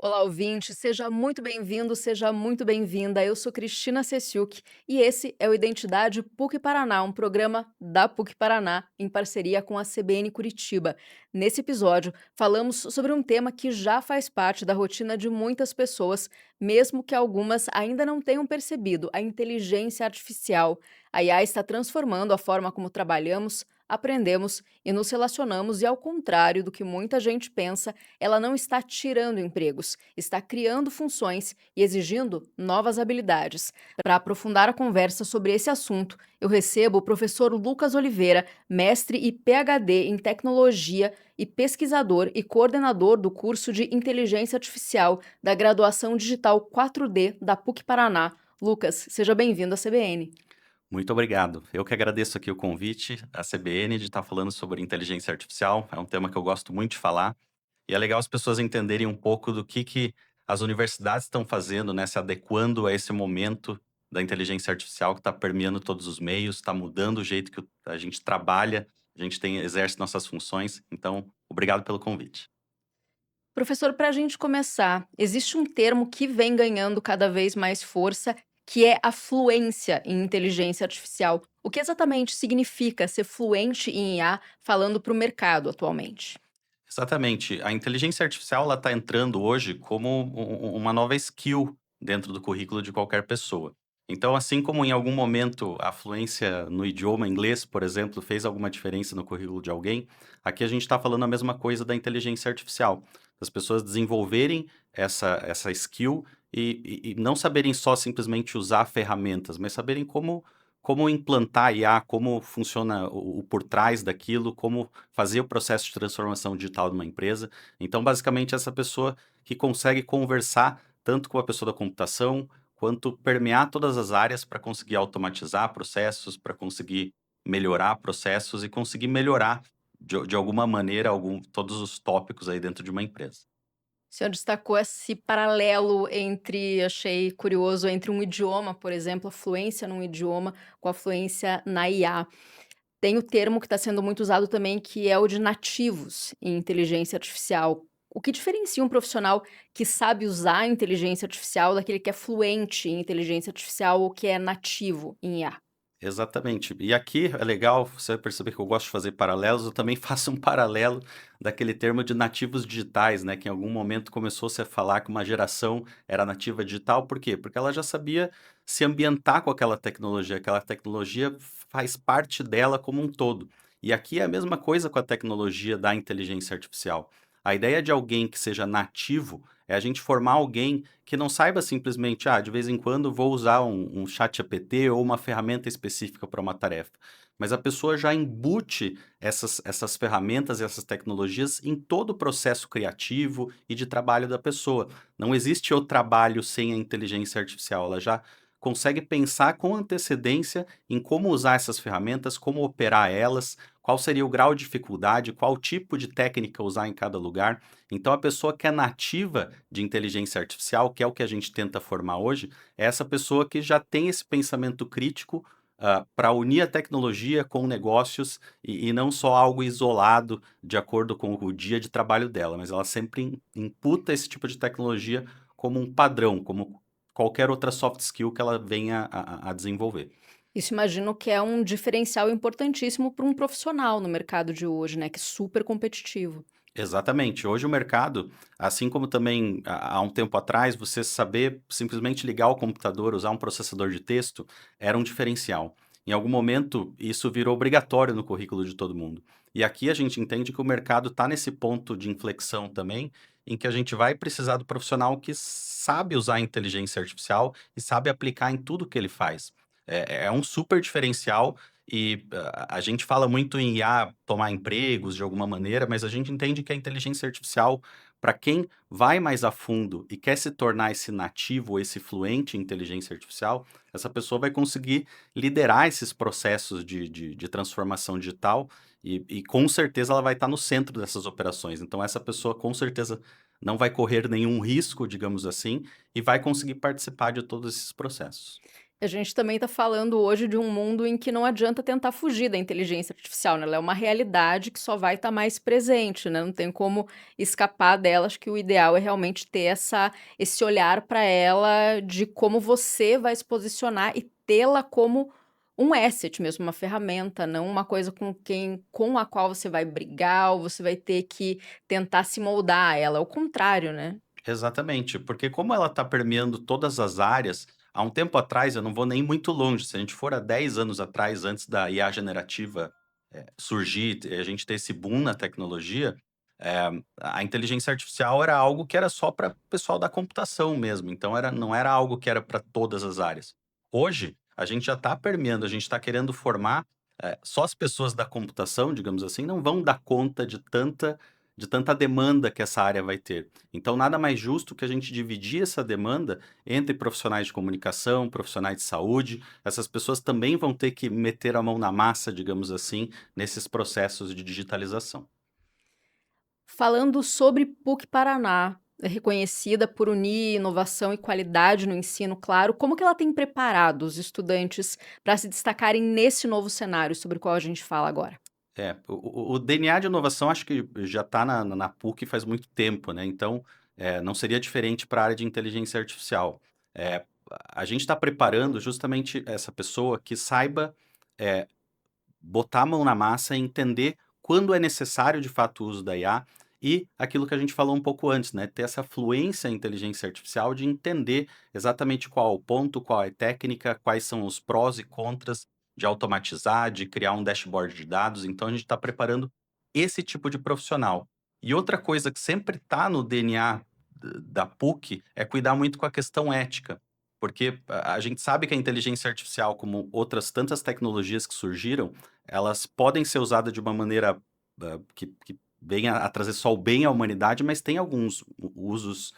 Olá, ouvinte, seja muito bem-vindo, seja muito bem-vinda. Eu sou Cristina Cessiuk e esse é o Identidade PUC Paraná, um programa da PUC Paraná em parceria com a CBN Curitiba. Nesse episódio, falamos sobre um tema que já faz parte da rotina de muitas pessoas, mesmo que algumas ainda não tenham percebido: a inteligência artificial. A IA está transformando a forma como trabalhamos, aprendemos e nos relacionamos, e ao contrário do que muita gente pensa, ela não está tirando empregos, está criando funções e exigindo novas habilidades. Para aprofundar a conversa sobre esse assunto, eu recebo o professor Lucas Oliveira, mestre e PhD em tecnologia e pesquisador e coordenador do curso de Inteligência Artificial da graduação digital 4D da PUC Paraná. Lucas, seja bem-vindo à CBN. Muito obrigado. Eu que agradeço aqui o convite à CBN de estar falando sobre inteligência artificial. É um tema que eu gosto muito de falar. E é legal as pessoas entenderem um pouco do que as universidades estão fazendo, né? Se adequando a esse momento da inteligência artificial que está permeando todos os meios, está mudando o jeito que a gente trabalha, exerce nossas funções. Então, obrigado pelo convite. Professor, para a gente começar, existe um termo que vem ganhando cada vez mais força, que é a fluência em inteligência artificial. O que exatamente significa ser fluente em IA falando para o mercado atualmente? Exatamente. A inteligência artificial ela está entrando hoje como uma nova skill dentro do currículo de qualquer pessoa. Então, assim como em algum momento a fluência no idioma inglês, por exemplo, fez alguma diferença no currículo de alguém, aqui a gente está falando a mesma coisa da inteligência artificial. As pessoas desenvolverem essa skill e não saberem só simplesmente usar ferramentas, mas saberem como implantar IA, como funciona o por trás daquilo, como fazer o processo de transformação digital de uma empresa. Então, basicamente, essa pessoa que consegue conversar tanto com a pessoa da computação, quanto permear todas as áreas para conseguir automatizar processos, para conseguir melhorar processos e conseguir melhorar de alguma maneira todos os tópicos aí dentro de uma empresa. O senhor destacou esse paralelo entre, achei curioso, entre um idioma, por exemplo, a fluência num idioma com a fluência na IA. Tem o termo que está sendo muito usado também, que é o de nativos em inteligência artificial. O que diferencia um profissional que sabe usar a inteligência artificial daquele que é fluente em inteligência artificial ou que é nativo em IA? Exatamente. E aqui é legal você perceber que eu gosto de fazer paralelos, eu também faço um paralelo daquele termo de nativos digitais, né, que em algum momento começou-se a falar que uma geração era nativa digital, por quê? Porque ela já sabia se ambientar com aquela tecnologia faz parte dela como um todo. E aqui é a mesma coisa com a tecnologia da inteligência artificial. A ideia de alguém que seja nativo é a gente formar alguém que não saiba simplesmente, de vez em quando vou usar um chat GPT ou uma ferramenta específica para uma tarefa. Mas a pessoa já embute essas ferramentas e essas tecnologias em todo o processo criativo e de trabalho da pessoa. Não existe o trabalho sem a inteligência artificial. Ela já consegue pensar com antecedência em como usar essas ferramentas, como operar elas, qual seria o grau de dificuldade, qual tipo de técnica usar em cada lugar. Então, a pessoa que é nativa de inteligência artificial, que é o que a gente tenta formar hoje, é essa pessoa que já tem esse pensamento crítico para unir a tecnologia com negócios e não só algo isolado de acordo com o dia de trabalho dela, mas ela sempre imputa esse tipo de tecnologia como um padrão, como qualquer outra soft skill que ela venha a desenvolver. Isso imagino que é um diferencial importantíssimo para um profissional no mercado de hoje, né, que é super competitivo. Exatamente. Hoje o mercado, assim como também há um tempo atrás, você saber simplesmente ligar o computador, usar um processador de texto, era um diferencial. Em algum momento, isso virou obrigatório no currículo de todo mundo. E aqui a gente entende que o mercado está nesse ponto de inflexão também, em que a gente vai precisar do profissional que sabe usar a inteligência artificial e sabe aplicar em tudo que ele faz. É um super diferencial e a gente fala muito em IA tomar empregos de alguma maneira, mas a gente entende que a inteligência artificial, para quem vai mais a fundo e quer se tornar esse nativo, esse fluente em inteligência artificial, essa pessoa vai conseguir liderar esses processos de transformação digital e com certeza ela vai estar no centro dessas operações. Então, essa pessoa com certeza não vai correr nenhum risco, digamos assim, e vai conseguir participar de todos esses processos. A gente também está falando hoje de um mundo em que não adianta tentar fugir da inteligência artificial, né, ela é uma realidade que só vai estar mais presente, né, não tem como escapar dela, acho que o ideal é realmente ter esse olhar para ela de como você vai se posicionar e tê-la como um asset mesmo, uma ferramenta, não uma coisa com a qual você vai brigar ou você vai ter que tentar se moldar a ela, é o contrário, né. Exatamente, porque como ela está permeando todas as áreas, há um tempo atrás, eu não vou nem muito longe, se a gente for há 10 anos atrás, antes da IA generativa, surgir, a gente ter esse boom na tecnologia, eh, a inteligência artificial era algo que era só para o pessoal da computação mesmo, então não era algo que era para todas as áreas. Hoje, a gente já está permeando, a gente está querendo formar, só as pessoas da computação, digamos assim, não vão dar conta de tanta demanda que essa área vai ter. Então, nada mais justo que a gente dividir essa demanda entre profissionais de comunicação, profissionais de saúde. Essas pessoas também vão ter que meter a mão na massa, digamos assim, nesses processos de digitalização. Falando sobre PUC Paraná, é reconhecida por unir inovação e qualidade no ensino, claro, como que ela tem preparado os estudantes para se destacarem nesse novo cenário sobre o qual a gente fala agora? O DNA de inovação acho que já está na PUC faz muito tempo, né, então, não seria diferente para a área de inteligência artificial. Eh, a gente está preparando justamente essa pessoa que saiba, eh botar a mão na massa e entender quando é necessário de fato o uso da IA e aquilo que a gente falou um pouco antes, né, ter essa fluência em inteligência artificial de entender exatamente qual o ponto, qual é a técnica, quais são os prós e contras de automatizar, de criar um dashboard de dados. Então a gente está preparando esse tipo de profissional. E outra coisa que sempre está no DNA da PUC é cuidar muito com a questão ética. Porque a gente sabe que a inteligência artificial, como outras tantas tecnologias que surgiram, elas podem ser usadas de uma maneira, que venha a trazer só o bem à humanidade, mas tem alguns usos,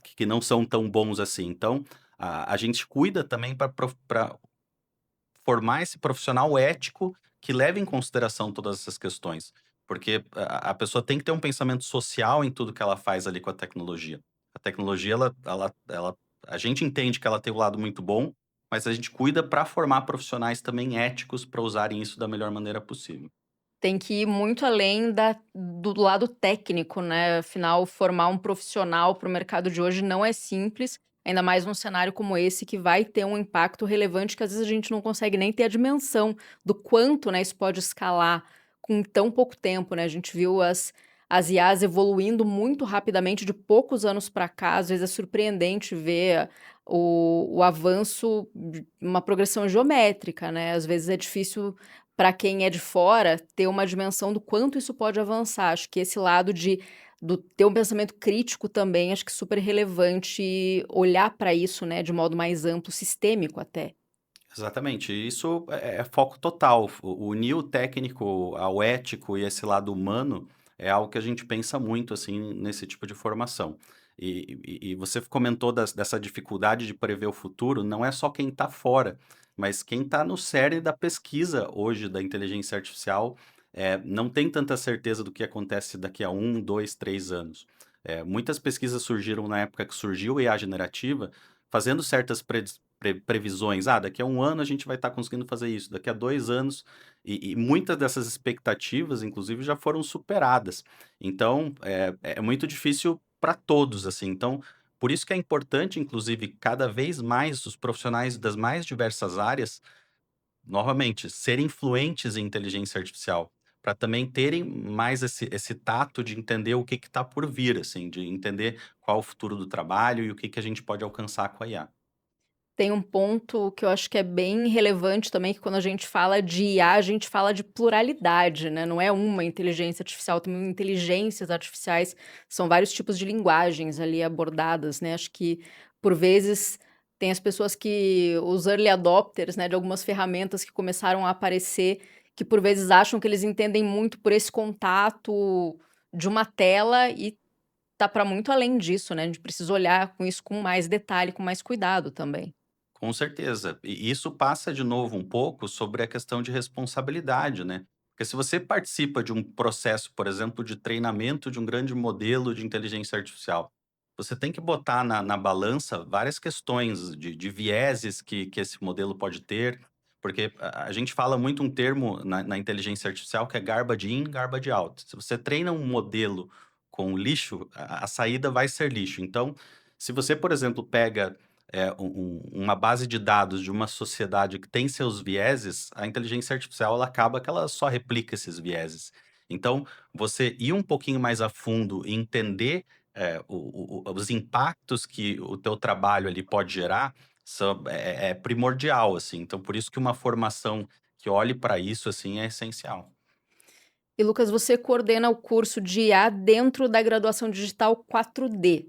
que não são tão bons assim. Então, a gente cuida também para formar esse profissional ético que leve em consideração todas essas questões, porque a pessoa tem que ter um pensamento social em tudo que ela faz ali com a tecnologia. A tecnologia ela a gente entende que ela tem um lado muito bom, mas a gente cuida para formar profissionais também éticos para usarem isso da melhor maneira possível. Tem que ir muito além do lado técnico, né, afinal formar um profissional para o mercado de hoje não é simples, ainda mais num cenário como esse que vai ter um impacto relevante que às vezes a gente não consegue nem ter a dimensão do quanto, né, isso pode escalar com tão pouco tempo, né, a gente viu as IAs evoluindo muito rapidamente de poucos anos para cá, às vezes é surpreendente ver o avanço de uma progressão geométrica, né, às vezes é difícil para quem é de fora, ter uma dimensão do quanto isso pode avançar. Acho que esse lado do ter um pensamento crítico também, acho que super relevante olhar para isso, né, de modo mais amplo, sistêmico até. Exatamente, isso é foco total. Unir o técnico ao ético e esse lado humano é algo que a gente pensa muito, assim, nesse tipo de formação. E você comentou dessa dificuldade de prever o futuro, não é só quem está fora, mas quem está no cerne da pesquisa hoje da inteligência artificial, não tem tanta certeza do que acontece daqui a 1, 2, 3 anos. Muitas pesquisas surgiram na época que surgiu a IA generativa, fazendo certas previsões. Ah, daqui a 1 ano a gente vai estar conseguindo fazer isso, daqui a 2 anos, e muitas dessas expectativas, inclusive, já foram superadas. Então, é muito difícil para todos, assim. Então, por isso que é importante, inclusive, cada vez mais os profissionais das mais diversas áreas, novamente, serem fluentes em inteligência artificial, para também terem mais esse tato de entender o que está por vir, assim, de entender qual o futuro do trabalho e o que a gente pode alcançar com a IA. Tem um ponto que eu acho que é bem relevante também, que quando a gente fala de IA, a gente fala de pluralidade, né, não é uma inteligência artificial, tem inteligências artificiais, são vários tipos de linguagens ali abordadas, né, acho que, por vezes, tem as pessoas os early adopters, né, de algumas ferramentas que começaram a aparecer, que por vezes acham que eles entendem muito por esse contato de uma tela e tá para muito além disso, né, a gente precisa olhar com isso com mais detalhe, com mais cuidado também. Com certeza. E isso passa de novo um pouco sobre a questão de responsabilidade, né? Porque se você participa de um processo, por exemplo, de treinamento de um grande modelo de inteligência artificial, você tem que botar na balança várias questões de vieses que esse modelo pode ter, porque a gente fala muito um termo na inteligência artificial que é garbage in, garbage out. Se você treina um modelo com lixo, a saída vai ser lixo. Então, se você, por exemplo, pega uma base de dados de uma sociedade que tem seus vieses, a inteligência artificial ela acaba que ela só replica esses vieses. Então, você ir um pouquinho mais a fundo e entender os impactos que o teu trabalho ali pode gerar é primordial, assim. Então, por isso que uma formação que olhe para isso, assim, é essencial. E Lucas, você coordena o curso de IA dentro da graduação digital 4D.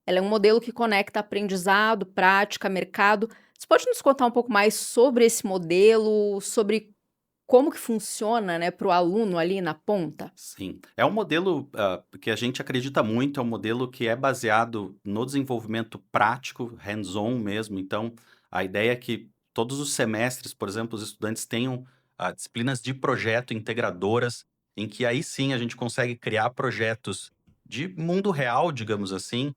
Ela é um modelo que conecta aprendizado, prática, mercado. Você pode nos contar um pouco mais sobre esse modelo, sobre como que funciona, né, para o aluno ali na ponta? Sim, é um modelo, que a gente acredita muito, é um modelo que é baseado no desenvolvimento prático, hands-on mesmo. Então, a ideia é que todos os semestres, por exemplo, os estudantes tenham, disciplinas de projeto integradoras, em que aí sim a gente consegue criar projetos de mundo real, digamos assim,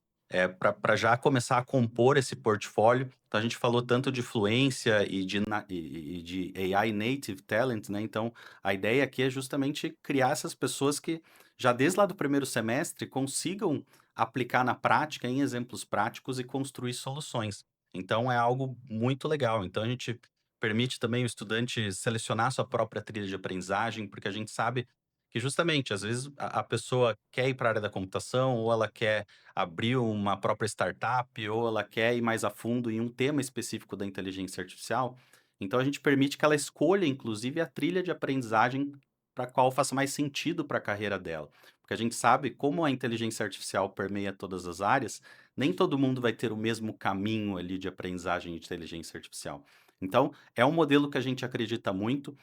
para já começar a compor esse portfólio. Então a gente falou tanto de fluência e de AI native talent, né, então a ideia aqui é justamente criar essas pessoas que já desde lá do primeiro semestre consigam aplicar na prática, em exemplos práticos e construir soluções. Então é algo muito legal. Então a gente permite também o estudante selecionar sua própria trilha de aprendizagem, porque a gente sabe que justamente às vezes a pessoa quer ir para a área da computação, ou ela quer abrir uma própria startup, ou ela quer ir mais a fundo em um tema específico da inteligência artificial. Então a gente permite que ela escolha, inclusive, a trilha de aprendizagem para qual faça mais sentido para a carreira dela. Porque a gente sabe como a inteligência artificial permeia todas as áreas, nem todo mundo vai ter o mesmo caminho ali de aprendizagem de inteligência artificial. Então, é um modelo que a gente acredita muito,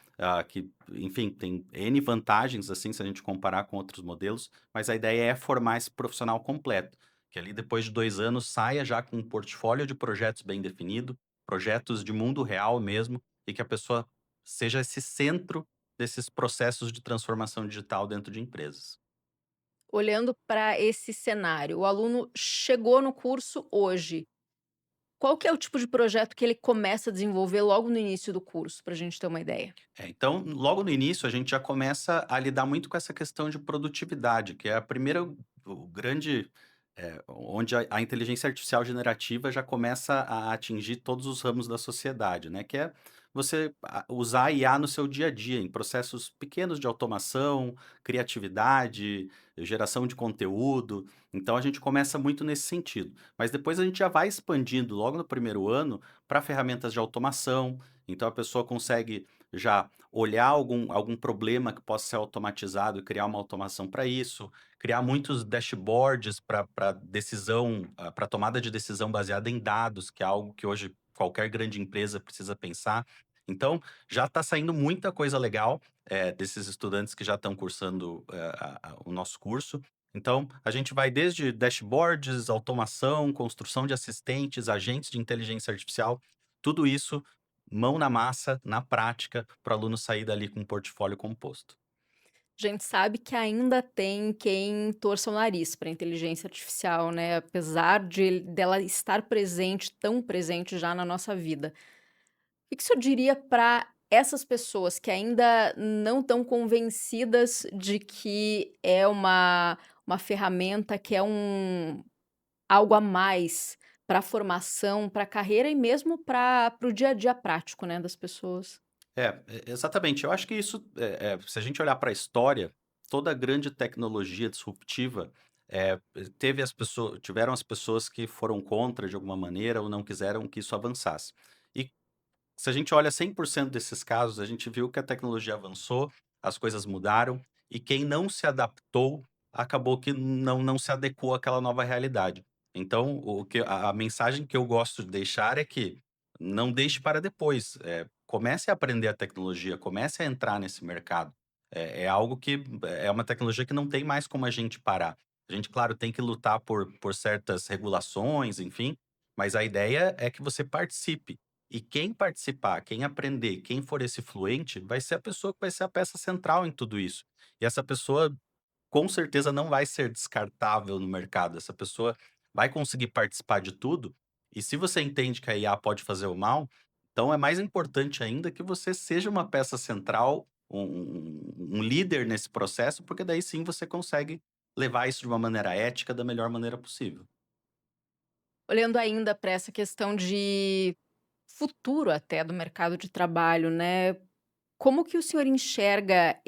que, enfim, tem N vantagens, assim, se a gente comparar com outros modelos, mas a ideia é formar esse profissional completo, que ali depois de 2 anos saia já com um portfólio de projetos bem definido, projetos de mundo real mesmo, e que a pessoa seja esse centro desses processos de transformação digital dentro de empresas. Olhando para esse cenário, o aluno chegou no curso hoje. Qual que é o tipo de projeto que ele começa a desenvolver logo no início do curso, para a gente ter uma ideia? Então, logo no início, a gente já começa a lidar muito com essa questão de produtividade, que é a primeira, o grande, onde a inteligência artificial generativa já começa a atingir todos os ramos da sociedade, né? Que é você usar a IA no seu dia a dia, em processos pequenos de automação, criatividade, geração de conteúdo. Então, a gente começa muito nesse sentido. Mas depois a gente já vai expandindo logo no primeiro ano para ferramentas de automação. Então, a pessoa consegue já olhar algum problema que possa ser automatizado e criar uma automação para isso, criar muitos dashboards para decisão, para tomada de decisão baseada em dados, que é algo que hoje qualquer grande empresa precisa pensar. Então, já está saindo muita coisa legal, desses estudantes que já estão cursando, o nosso curso. Então, a gente vai desde dashboards, automação, construção de assistentes, agentes de inteligência artificial, tudo isso mão na massa, na prática, para o aluno sair dali com um portfólio composto. A gente sabe que ainda tem quem torça o nariz para a inteligência artificial, né, apesar dela estar presente, tão presente já na nossa vida. O que que o senhor diria para essas pessoas que ainda não estão convencidas de que é uma ferramenta, que é algo a mais para a formação, para a carreira e mesmo para o dia a dia prático, né, das pessoas? Exatamente. Eu acho que isso, se a gente olhar para a história, toda grande tecnologia disruptiva, tiveram as pessoas que foram contra de alguma maneira ou não quiseram que isso avançasse. E se a gente olha 100% desses casos, a gente viu que a tecnologia avançou, as coisas mudaram, e quem não se adaptou, acabou que não se adequou àquela nova realidade. Então, a mensagem que eu gosto de deixar é que não deixe para depois, comece a aprender a tecnologia, comece a entrar nesse mercado. É algo que é uma tecnologia que não tem mais como a gente parar. A gente, claro, tem que lutar por certas regulações, enfim, mas a ideia é que você participe. E quem participar, quem aprender, quem for esse fluente, vai ser a pessoa que vai ser a peça central em tudo isso. E essa pessoa, com certeza, não vai ser descartável no mercado. Essa pessoa vai conseguir participar de tudo, e se você entende que a IA pode fazer o mal, então é mais importante ainda que você seja uma peça central, um líder nesse processo, porque daí sim você consegue levar isso de uma maneira ética, da melhor maneira possível. Olhando ainda para essa questão de futuro até do mercado de trabalho, né, como que o senhor enxerga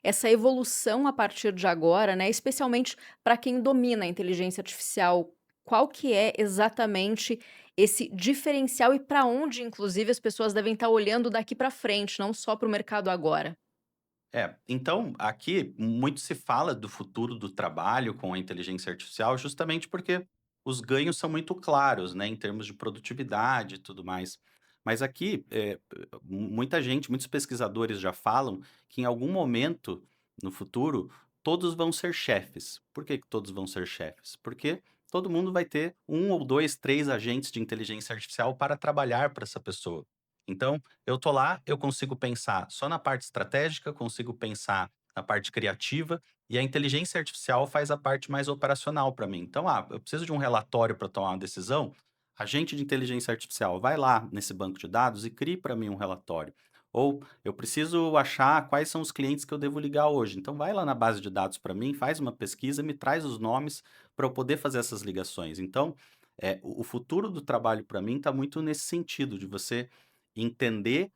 essa evolução a partir de agora, né, especialmente para quem domina a inteligência artificial? Qual que é exatamente esse diferencial e para onde, inclusive, as pessoas devem estar olhando daqui para frente, não só para o mercado agora? É, então aqui muito se fala do futuro do trabalho com a inteligência artificial, justamente porque os ganhos são muito claros, né, em termos de produtividade e tudo mais. Mas aqui, muita gente, muitos pesquisadores já falam que em algum momento no futuro todos vão ser chefes. Por que que todos vão ser chefes? Porque todo mundo vai ter um ou dois, três agentes de inteligência artificial para trabalhar para essa pessoa. Então, eu tô lá, eu consigo pensar só na parte estratégica, consigo pensar na parte criativa, e a inteligência artificial faz a parte mais operacional para mim. Então, eu preciso de um relatório para tomar uma decisão, a gente de inteligência artificial vai lá nesse banco de dados e cria para mim um relatório. Ou eu preciso achar quais são os clientes que eu devo ligar hoje. Então, vai lá na base de dados para mim, faz uma pesquisa, me traz os nomes para eu poder fazer essas ligações. Então, o futuro do trabalho para mim está muito nesse sentido, de você entender,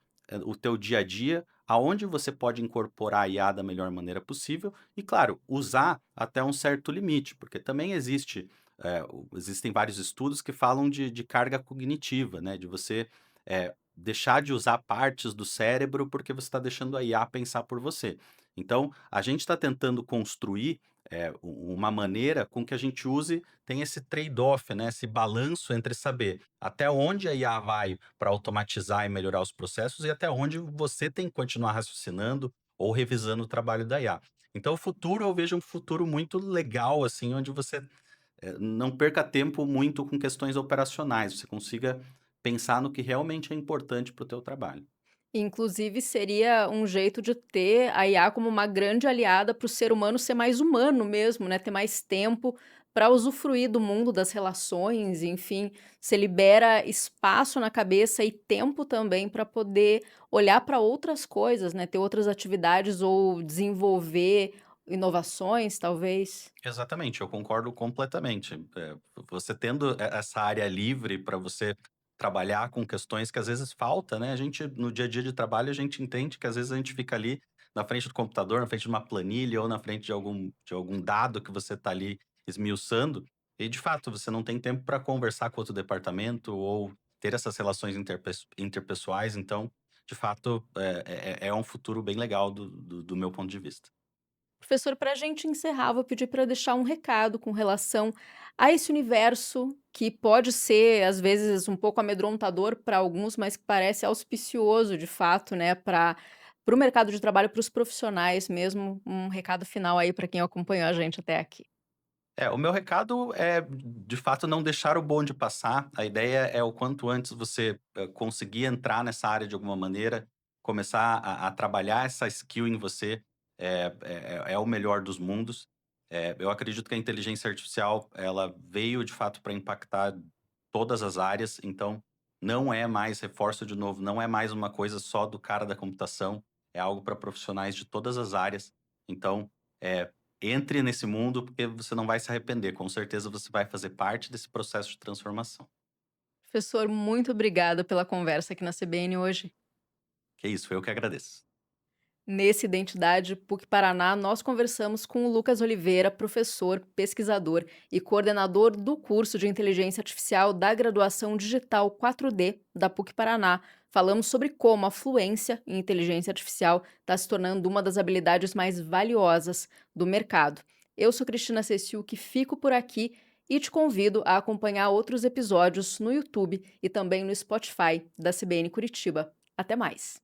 o teu dia a dia, aonde você pode incorporar a IA da melhor maneira possível e, claro, usar até um certo limite, porque também existem vários estudos que falam de carga cognitiva, né, de você, deixar de usar partes do cérebro, porque você está deixando a IA pensar por você. Então, a gente está tentando construir, uma maneira com que a gente use tem esse trade-off, né, esse balanço entre saber até onde a IA vai para automatizar e melhorar os processos e até onde você tem que continuar raciocinando ou revisando o trabalho da IA. Então, o futuro, eu vejo um futuro muito legal, assim, onde você, não perca tempo muito com questões operacionais, você consiga pensar no que realmente é importante para o teu trabalho. Inclusive, seria um jeito de ter a IA como uma grande aliada para o ser humano ser mais humano mesmo, né, ter mais tempo para usufruir do mundo das relações, enfim, você libera espaço na cabeça e tempo também para poder olhar para outras coisas, né, ter outras atividades ou desenvolver inovações, talvez. Exatamente, eu concordo completamente. Você tendo essa área livre para você trabalhar com questões que às vezes falta, né? A gente, no dia a dia de trabalho, a gente entende que às vezes a gente fica ali na frente do computador, na frente de uma planilha ou na frente de algum dado que você está ali esmiuçando, e de fato você não tem tempo para conversar com outro departamento ou ter essas relações interpessoais. Então, de fato, é um futuro bem legal do meu ponto de vista. Professor, para a gente encerrar, vou pedir para deixar um recado com relação a esse universo que pode ser, às vezes, um pouco amedrontador para alguns, mas que parece auspicioso, de fato, né, para o mercado de trabalho, para os profissionais mesmo. Um recado final aí para quem acompanhou a gente até aqui. O meu recado é, de fato, não deixar o bonde passar. A ideia é o quanto antes você, conseguir entrar nessa área de alguma maneira, começar a trabalhar essa skill em você, é o melhor dos mundos. Eu acredito que a inteligência artificial, ela veio de fato para impactar todas as áreas, então não é mais, reforço de novo, não é mais uma coisa só do cara da computação, é algo para profissionais de todas as áreas. Então, eh entre nesse mundo, porque você não vai se arrepender, com certeza você vai fazer parte desse processo de transformação. Professor, muito obrigada pela conversa aqui na CBN hoje. Que é isso, eu que agradeço. Nesse Identidade PUC Paraná, nós conversamos com o Lucas Oliveira, professor, pesquisador e coordenador do curso de Inteligência Artificial da graduação Digital 4D da PUC Paraná. Falamos sobre como a fluência em inteligência artificial está se tornando uma das habilidades mais valiosas do mercado. Eu sou Cristina Cecil, que fico por aqui e te convido a acompanhar outros episódios no YouTube e também no Spotify da CBN Curitiba. Até mais!